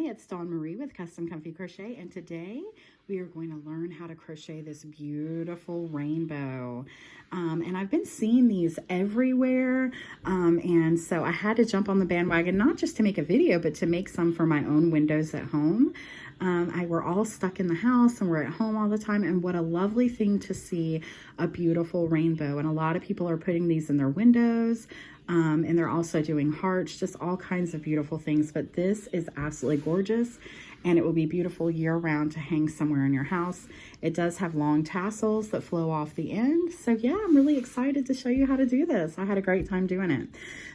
it's Dawn Marie with Custom Comfy Crochet, and today we are going to learn how to crochet this beautiful rainbow. And I've been seeing these everywhere, and so I had to jump on the bandwagon, not just to make a video, but to make some for my own windows at home. We're all stuck in the house and we're at home all the time, and what a lovely thing to see a beautiful rainbow. And a lot of people are putting these in their windows, and they're also doing hearts, just all kinds of beautiful things. But this is absolutely gorgeous, and it will be beautiful year-round to hang somewhere in your house. It does have long tassels that flow off the end. So yeah, I'm really excited to show you how to do this. I had a great time doing it.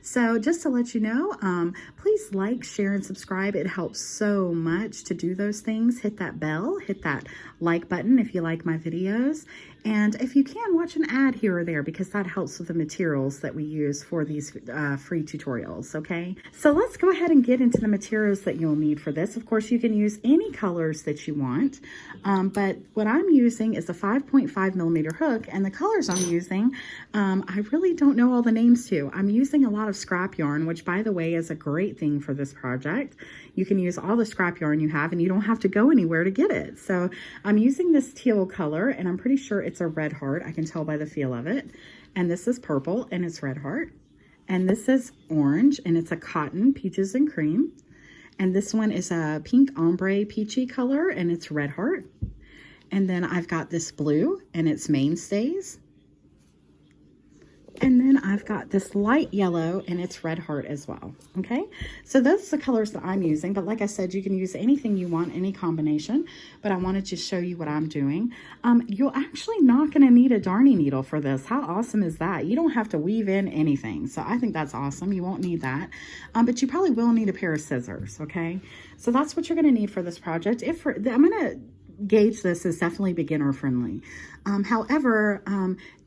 So just to let you know, please like, share, and subscribe. It helps so much to do those things. Hit that bell, hit that like button if you like my videos. And if you can, watch an ad here or there, because that helps with the materials that we use for these free tutorials, okay? So let's go ahead and get into the materials that you'll need for this. Of course, you can use any colors that you want, but what I'm using is a 5.5 millimeter hook, and the colors I'm using, I really don't know all the names to. I'm using a lot of scrap yarn, which, by the way, is a great thing for this project. You can use all the scrap yarn you have, and you don't have to go anywhere to get it. So I'm using this teal color, and I'm pretty sure it's a red heart. I can tell by the feel of it. And this is purple, and it's red heart. And this is orange, and it's a cotton, peaches and cream. And this one is a pink ombre peachy color, and it's red heart. And then I've got this blue, and it's mainstays. And then I've got this light yellow, and it's red heart as well. Okay, so those are the colors that I'm using. But like I said, you can use anything you want, any combination. But I wanted to show you what I'm doing. You're actually not going to need a darning needle for this. How awesome is that? You don't have to weave in anything. So I think that's awesome. You won't need that. But you probably will need a pair of scissors. Okay, so that's what you're going to need for this project. I'm going to gauge this as definitely beginner friendly. However,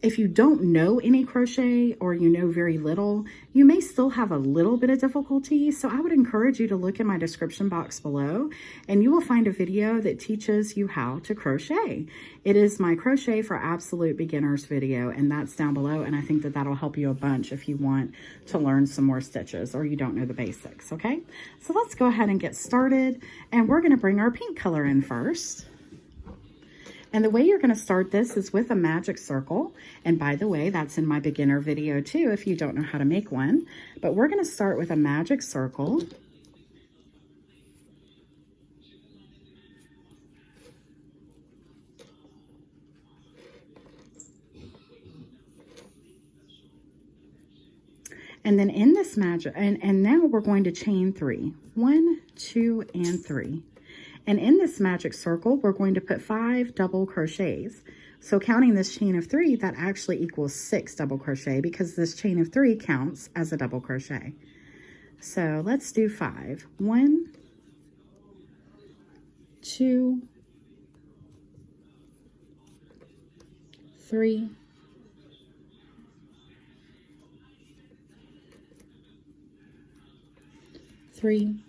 if you don't know any crochet, or you know very little, you may still have a little bit of difficulty. So I would encourage you to look in my description box below, and you will find a video that teaches you how to crochet. It is my Crochet for Absolute Beginners video, and that's down below. And I think that that'll help you a bunch if you want to learn some more stitches or you don't know the basics. Okay, so let's go ahead and get started, and we're going to bring our pink color in first. And the way you're going to start this is with a magic circle. And by the way, that's in my beginner video too, if you don't know how to make one. But we're going to start with a magic circle. And then in this magic, and now we're going to chain 3. 1, 2, and 3. And in this magic circle, we're going to put 5 double crochets. So counting this chain of 3, that actually equals 6 double crochet, because this chain of 3 counts as a double crochet. So let's do 5. 1, 2, 3, 3,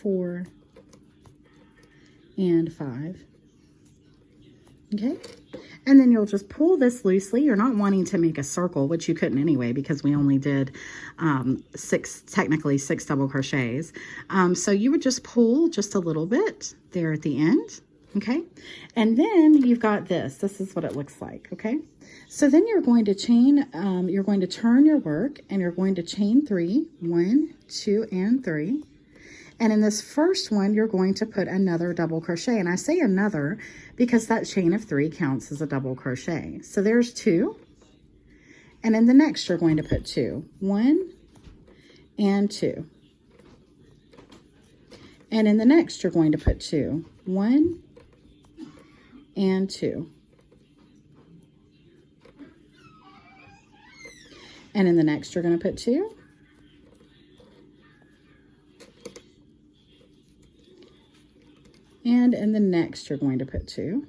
4, and 5. Okay, and then you'll just pull this loosely. You're not wanting to make a circle, which you couldn't anyway, because we only did technically 6 double crochets. So you would just pull just a little bit there at the end. Okay, and then you've got this. This is what it looks like. Okay, so then you're going to chain, you're going to turn your work, and you're going to chain 3. 1, 2, and 3. And in this first one, you're going to put another double crochet. And I say another because that chain of 3 counts as a double crochet. So there's 2. And in the next, you're going to put 2. 1 and 2. And in the next, you're going to put 2. 1 and 2. And in the next, you're going to put 2. And in the next, you're going to put 2.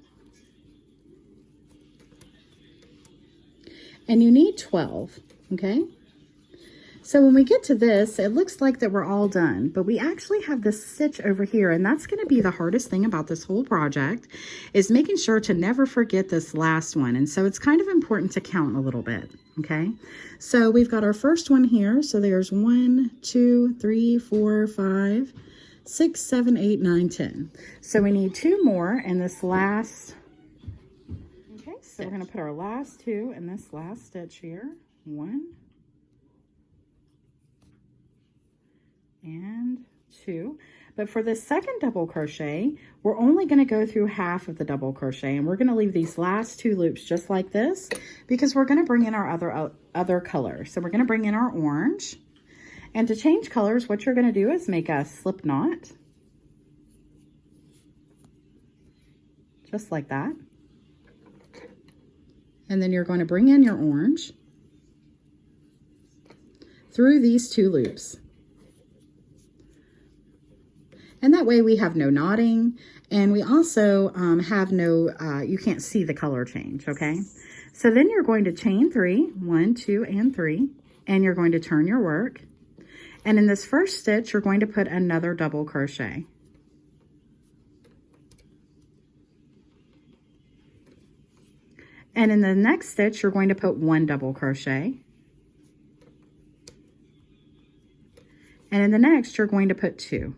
And you need 12, okay? So when we get to this, it looks like that we're all done, but we actually have this stitch over here, and that's going to be the hardest thing about this whole project, is making sure to never forget this last one. And so it's kind of important to count a little bit, okay? So we've got our first one here. So there's 1, 2, 3, 4, 5, 6, 7, 8, 9, 10. So we need 2 more in this last. Okay, so we're going to put our last 2 in this last stitch here. 1 and 2. But for this second double crochet, we're only going to go through half of the double crochet, and we're going to leave these last 2 loops just like this, because we're going to bring in our other color. So we're going to bring in our orange, and to change colors, what you're going to do is make a slip knot, just like that. And then you're going to bring in your orange through these 2 loops. And that way we have no knotting, and we also have no, you can't see the color change, okay? So then you're going to chain 3, 1, 2, and 3, and you're going to turn your work. And in this first stitch, you're going to put another double crochet. And in the next stitch, you're going to put 1 double crochet. And in the next, you're going to put 2.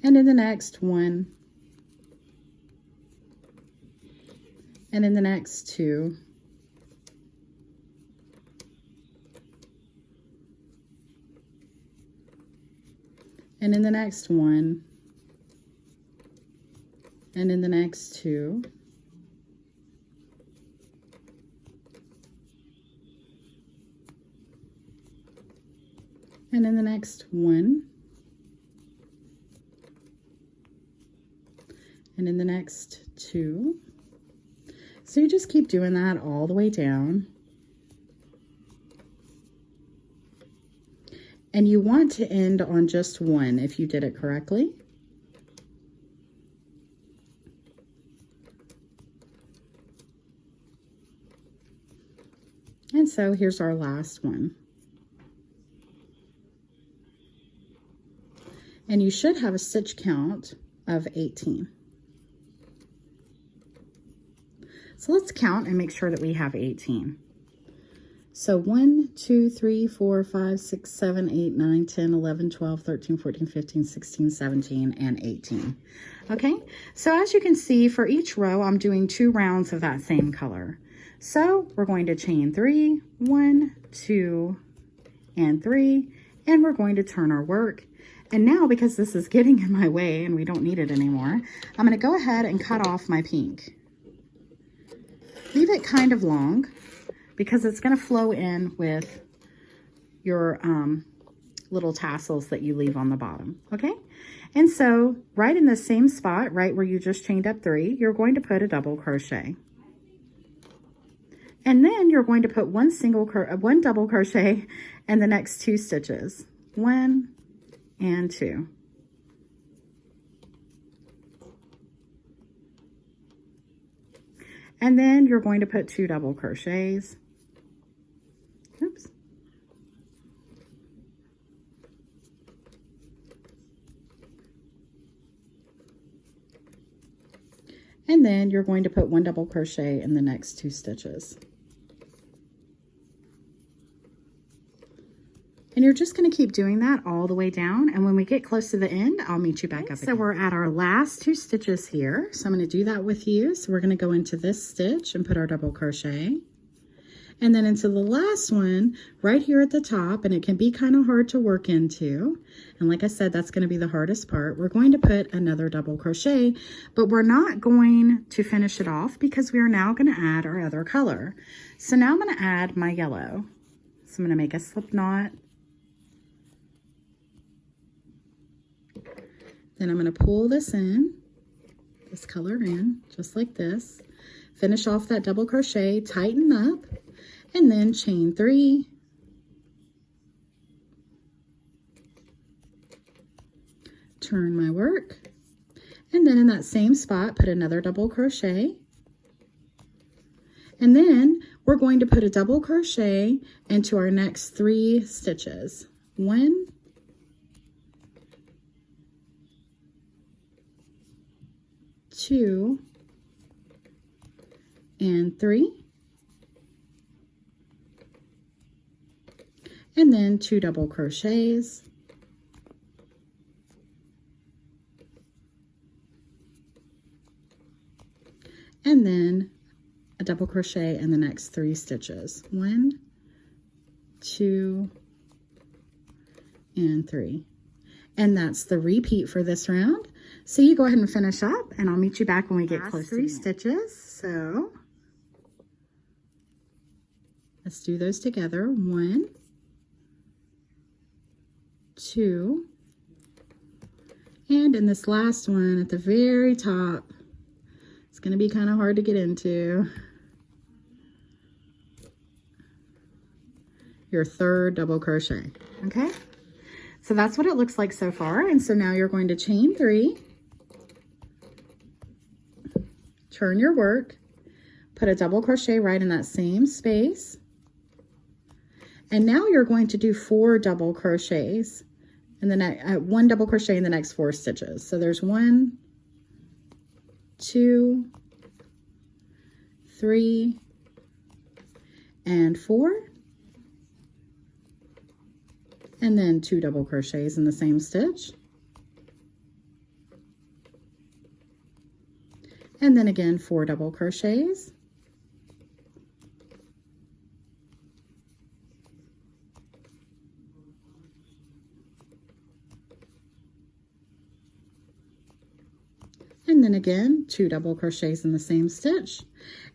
And in the next 1, and in the next 2, and in the next 1, and in the next 2, and in the next 1, and in the next 2. So you just keep doing that all the way down. And you want to end on just 1 if you did it correctly. And so here's our last one. And you should have a stitch count of 18. So let's count and make sure that we have 18. So 1, 2, 3, 4, 5, 6, 7, 8, 9, 10, 11, 12, 13, 14, 15, 16, 17, and 18. Okay, so as you can see, for each row, I'm doing 2 rounds of that same color. So we're going to chain 3, 1, 2, and 3, and we're going to turn our work. And now, because this is getting in my way and we don't need it anymore, I'm going to go ahead and cut off my pink. Leave it kind of long because it's going to flow in with your little tassels that you leave on the bottom, okay? And so right in the same spot, right where you just chained up 3, you're going to put a double crochet. And then you're going to put one double crochet in the next 2 stitches, 1 and 2. And then you're going to put 2 double crochets. Oops. And then you're going to put 1 double crochet in the next 2 stitches. And you're just going to keep doing that all the way down. And when we get close to the end, I'll meet you back up again. So we're at our last 2 stitches here. So I'm going to do that with you. So we're going to go into this stitch and put our double crochet. And then into the last one right here at the top, and it can be kind of hard to work into. And like I said, that's going to be the hardest part. We're going to put another double crochet, but we're not going to finish it off because we are now going to add our other color. So now I'm going to add my yellow. So I'm going to make a slip knot. Then I'm going to pull this color in, just like this. Finish off that double crochet, tighten up, and then chain 3. Turn my work, And then in that same spot, put another double crochet. And then we're going to put a double crochet into our next 3 stitches. 1, 2, and 3. And then 2 double crochets. And then a double crochet in the next 3 stitches. 1, 2, and 3. And that's the repeat for this round. So you go ahead and finish up, and I'll meet you back when we get close to 3 stitches. So let's do those together. 1, 2, and in this last one at the very top, it's going to be kind of hard to get into, your 3rd double crochet. Okay, so that's what it looks like so far. And so now you're going to chain 3, turn your work, put a double crochet right in that same space, and now you're going to do 4 double crochets in the next 1 double crochet in the next 4 stitches. So there's 1, 2, 3, and 4, and then 2 double crochets in the same stitch, and then again 4 double crochets, and then again 2 double crochets in the same stitch.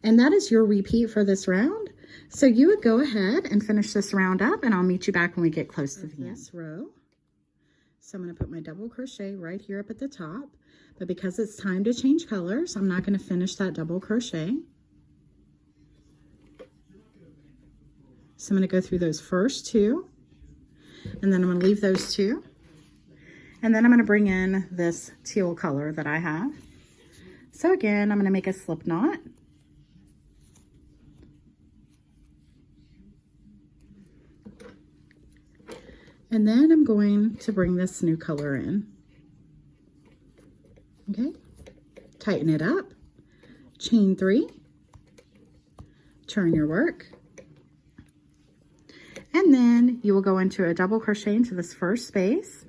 And that is your repeat for this round. So you would go ahead and finish this round up, and I'll meet you back when we get close to the end. Row. So I'm going to put my double crochet right here up at the top, but because it's time to change colors, I'm not going to finish that double crochet. So I'm going to go through those first 2, and then I'm going to leave those 2, and then I'm going to bring in this teal color that I have. So again, I'm going to make a slip knot. And then I'm going to bring this new color in. Okay, tighten it up, chain 3, turn your work, and then you will go into a double crochet into this first space.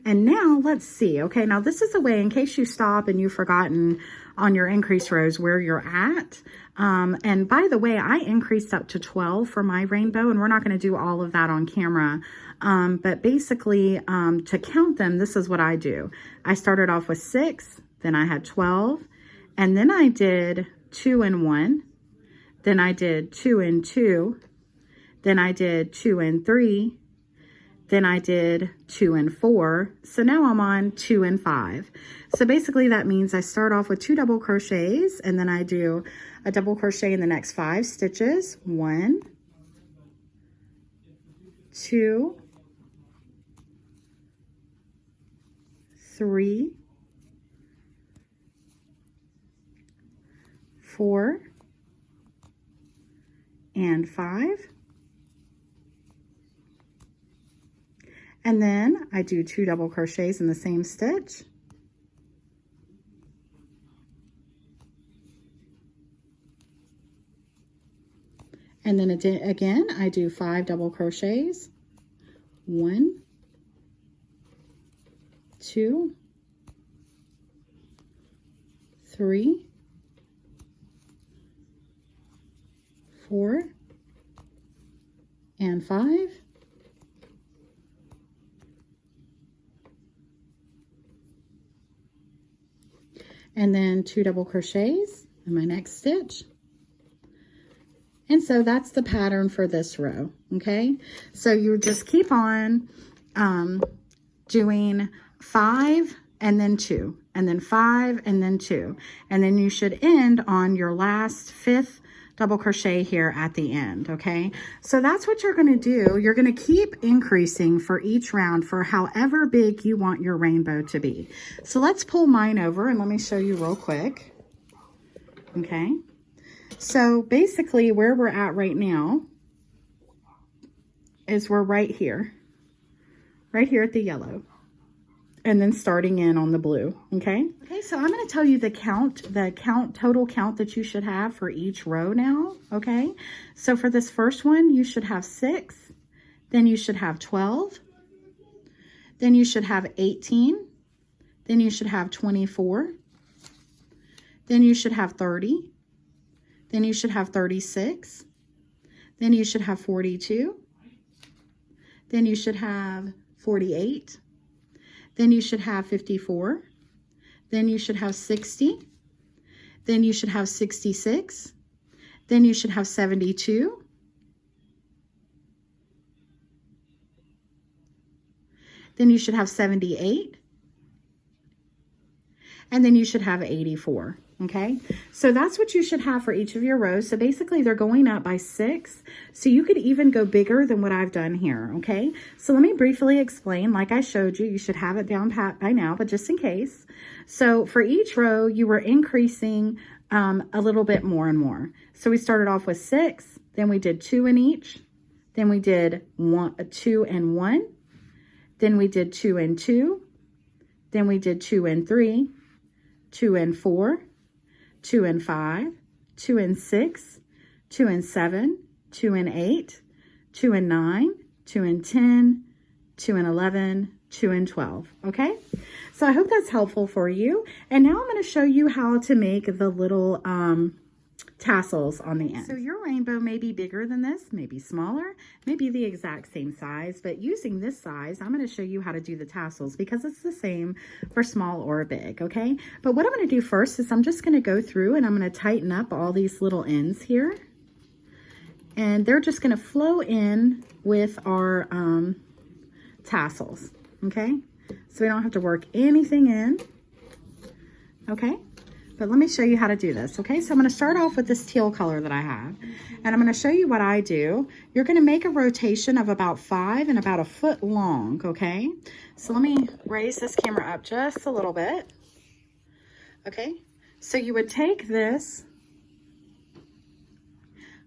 And now let's see. Okay, now this is a way in case you stop and you've forgotten on your increase rows where you're at. And by the way, I increased up to 12 for my rainbow, and we're not going to do all of that on camera. But basically, to count them, this is what I do. I started off with 6, then I had 12, and then I did 2 and 1, then I did 2 and 2, then I did 2 and 3, then I did 2 and 4. So now I'm on 2 and 5. So basically that means I start off with 2 double crochets, and then I do a double crochet in the next 5 stitches. 1, 2, 3, 4, and 5. And then I do 2 double crochets in the same stitch. And then again, I do 5 double crochets. 1, 2, 3, 4, and 5. And then 2 double crochets in my next stitch. And so that's the pattern for this row, okay? So you just keep on doing 5 and then 2, and then 5 and then 2. And then you should end on your last 5th double crochet here at the end, okay? So that's what you're gonna do. You're gonna keep increasing for each round for however big you want your rainbow to be. So let's pull mine over and let me show you real quick, okay? So basically where we're at right now is we're right here at the yellow, and then starting in on the blue, okay? Okay, so I'm gonna tell you the total count that you should have for each row now, okay? So for this first one, you should have 6, then you should have 12, then you should have 18, then you should have 24, then you should have 30, then you should have 36, then you should have 42, then you should have 48, then you should have 54, then you should have 60, then you should have 66, then you should have 72, then you should have 78, and then you should have 84. Okay, so that's what you should have for each of your rows. So basically they're going up by 6. So you could even go bigger than what I've done here. Okay, so let me briefly explain. Like I showed you, you should have it down pat by now, but just in case. So for each row, you were increasing a little bit more and more. So we started off with 6, then we did 2 in each, then we did 2 and 1, then we did 2 and 2, then we did 2 and 3, 2 and 4, 2 and 5, 2 and 6, 2 and 7, 2 and 8, 2 and 9, 2 and 10, 2 and 11, 2 and 12. Okay, so I hope that's helpful for you. And now I'm going to show you how to make the little tassels on the end. So your rainbow may be bigger than this, maybe smaller, maybe the exact same size, but using this size, I'm going to show you how to do the tassels because it's the same for small or big, okay? But what I'm going to do first is I'm just going to go through and I'm going to tighten up all these little ends here. And they're just going to flow in with our tassels, okay? So we don't have to work anything in, okay? But let me show you how to do this, okay? So I'm going to start off with this teal color that I have, and I'm going to show you what I do. You're going to make a rotation of about 5 and about 1 foot long, okay? So let me raise this camera up just a little bit, okay? So you would take this,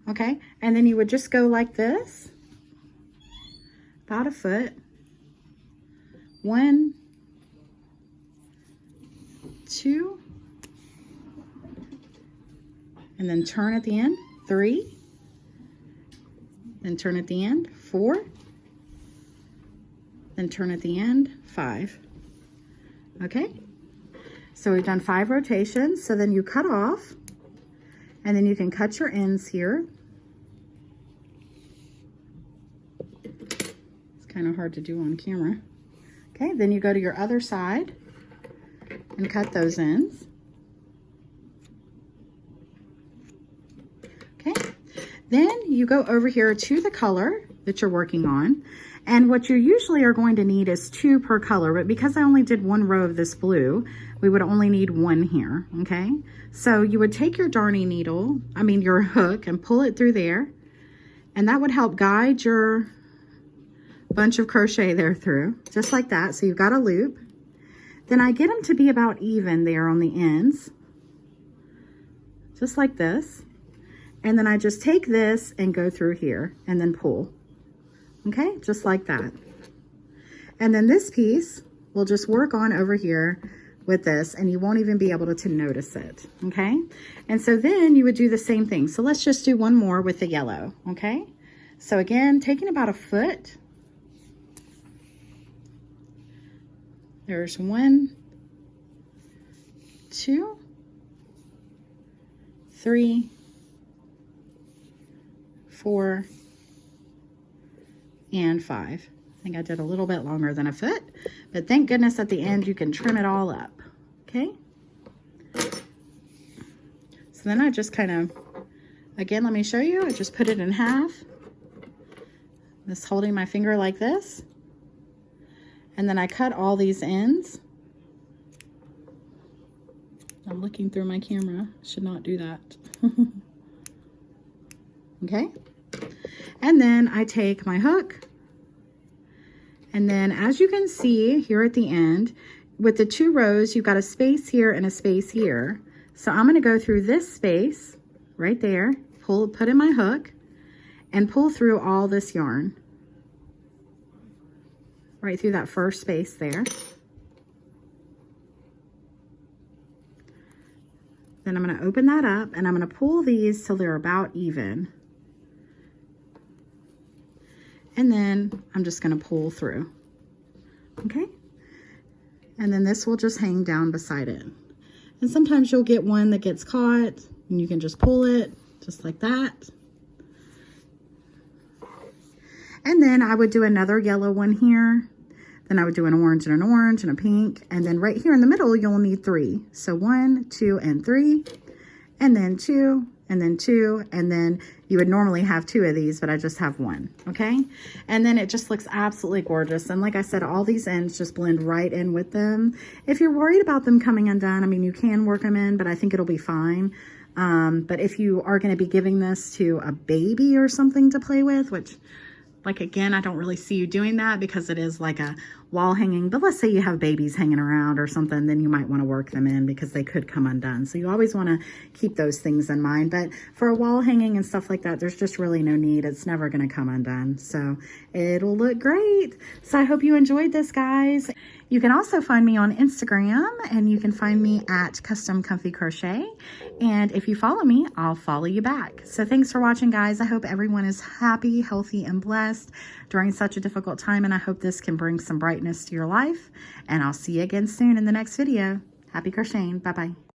okay? And then you would just go like this, about 1 foot, 1, 2, and then turn at the end, 3, then turn at the end, 4, then turn at the end, 5. Okay, so we've done 5 rotations. So then you cut off, and then you can cut your ends here. It's kind of hard to do on camera. Okay, then you go to your other side and cut those ends. Okay, then you go over here to the color that you're working on, and what you usually are going to need is 2 per color, but because I only did 1 row of this blue, we would only need 1 here, okay? So you would take your darning needle, your hook, and pull it through there, and that would help guide your bunch of crochet there through, just like that. So you've got a loop. Then I get them to be about even there on the ends, just like this. And then I just take this and go through here and then pull, okay, just like that. And then this piece will just work on over here with this, and you won't even be able to notice it, okay? And so then you would do the same thing. So let's just do one more with the yellow, okay? So again, taking about 1 foot, there's 1, 2, 3, 4, and 5. I think I did a little bit longer than 1 foot, but thank goodness at the end you can trim it all up, okay? So then I just kind of, again, let me show you, I just put it in half, just holding my finger like this, and then I cut all these ends. I'm looking through my camera, should not do that. Okay. And then I take my hook, and then as you can see here at the end, with the 2 rows, you've got a space here and a space here. So I'm going to go through this space right there, put in my hook, and pull through all this yarn. Right through that first space there. Then I'm going to open that up, and I'm going to pull these till they're about even. And then I'm just going to pull through. Okay? And then this will just hang down beside it. And sometimes you'll get one that gets caught, and you can just pull it just like that. And then I would do another yellow one here. Then I would do an orange and a pink. And then right here in the middle, you'll need 3. So 1, 2, and 3. And then 2, and then 2. And then you would normally have 2 of these, but I just have 1. Okay. And then it just looks absolutely gorgeous. And like I said, all these ends just blend right in with them. If you're worried about them coming undone, I mean, you can work them in, but I think it'll be fine. But if you are going to be giving this to a baby or something to play with, which, like, again, I don't really see you doing that because it is like a wall hanging, but let's say you have babies hanging around or something, then you might want to work them in because they could come undone. So you always want to keep those things in mind. But for a wall hanging and stuff like that, there's just really no need. It's never going to come undone. So it'll look great. So I hope you enjoyed this, guys. You can also find me on Instagram, and you can find me at Custom Comfy Crochet. And if you follow me, I'll follow you back. So thanks for watching, guys. I hope everyone is happy, healthy, and blessed during such a difficult time. And I hope this can bring some brightness to your life. And I'll see you again soon in the next video. Happy crocheting. Bye-bye.